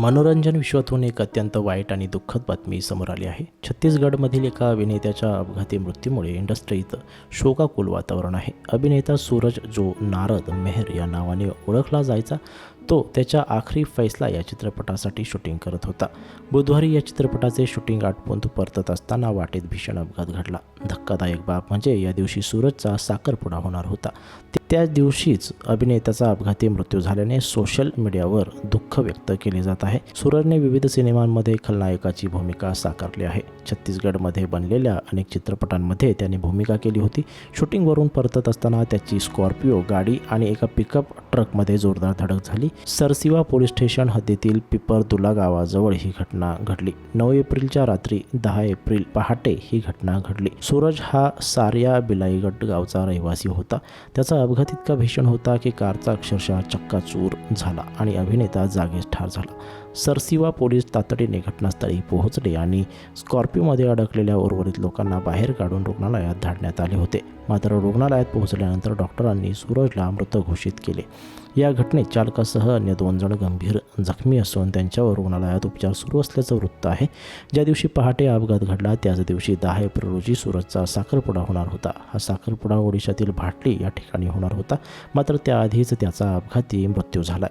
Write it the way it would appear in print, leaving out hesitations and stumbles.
मनोरंजन विश्वातून एक अत्यंत वाईट आणि दुःखद बातमी समोर आली आहे. छत्तीसगडमधील एका अभिनेत्याच्या अपघाती मृत्यूमुळे इंडस्ट्रीत शोकाकुल वातावरण आहे. अभिनेता सूरज, जो नारद मेहर या नावाने ओळखला जायचा, तो त्याच्या आखरी फैसला या चित्रपटासाठी शूटिंग करत होता. बुधवारी या चित्रपटाचे शूटिंग आटोपून तो परतत असताना वाटेत भीषण अपघात घडला. धक्कादायक बाब म्हणजे या दिवशी सूरजचा साखरपुडा होणार होता. त्याच दिवशीच अभिनेत्याचा अपघाती मृत्यू झाल्याने सोशल मीडियावर दुःख व्यक्त केले जात आहे. सूरजने विविध सिनेमांमध्ये खलनायकाची भूमिका साकारली आहे. छत्तीसगडमध्ये बनलेल्या अनेक चित्रपटांमध्ये त्याने भूमिका केली होती. शूटिंगवरून परतत असताना त्याची स्कॉर्पिओ गाडी आणि एका पिकअप ट्रकमध्ये जोरदार धडक झाली. सरसिवा पोलीस स्टेशन हद्दीतील पिपरदुला गावाजवळ ही घटना घडली. 9 एप्रिलच्या रात्री 10 एप्रिल पहाटे ही घटना घडली. सूरज हा सारिया बिलाईगड गावचा रहिवासी होता. त्याचा अपघात इतका भीषण होता की कारचा अक्षरशः चक्काचूर झाला आणि अभिनेता जागीच ठार झाला. सरसिवा पोलीस तातडीने घटनास्थळी पोहोचले आणि स्कॉर्पिओमध्ये अडकलेल्या उर्वरित लोकांना बाहेर काढून रुग्णालयात धाडण्यात आले होते. मात्र रुग्णालयात पोहोचल्यानंतर डॉक्टरांनी सूरजला मृत घोषित केले. या घटनेत चालकासह अन्य 2 जण गंभीर जखमी असून त्यांच्यावर रुग्णालयात उपचार सुरू असल्याचं वृत्त आहे. ज्या दिवशी पहाटे अपघात घडला त्याच दिवशी 10 एप्रिल रोजी सूरजचा साखरपुडा होणार होता. हा साखरपुडा ओडिशातील भाटली या ठिकाणी होणार होता. मात्र त्याआधीच त्याचा अपघाती मृत्यू झाला.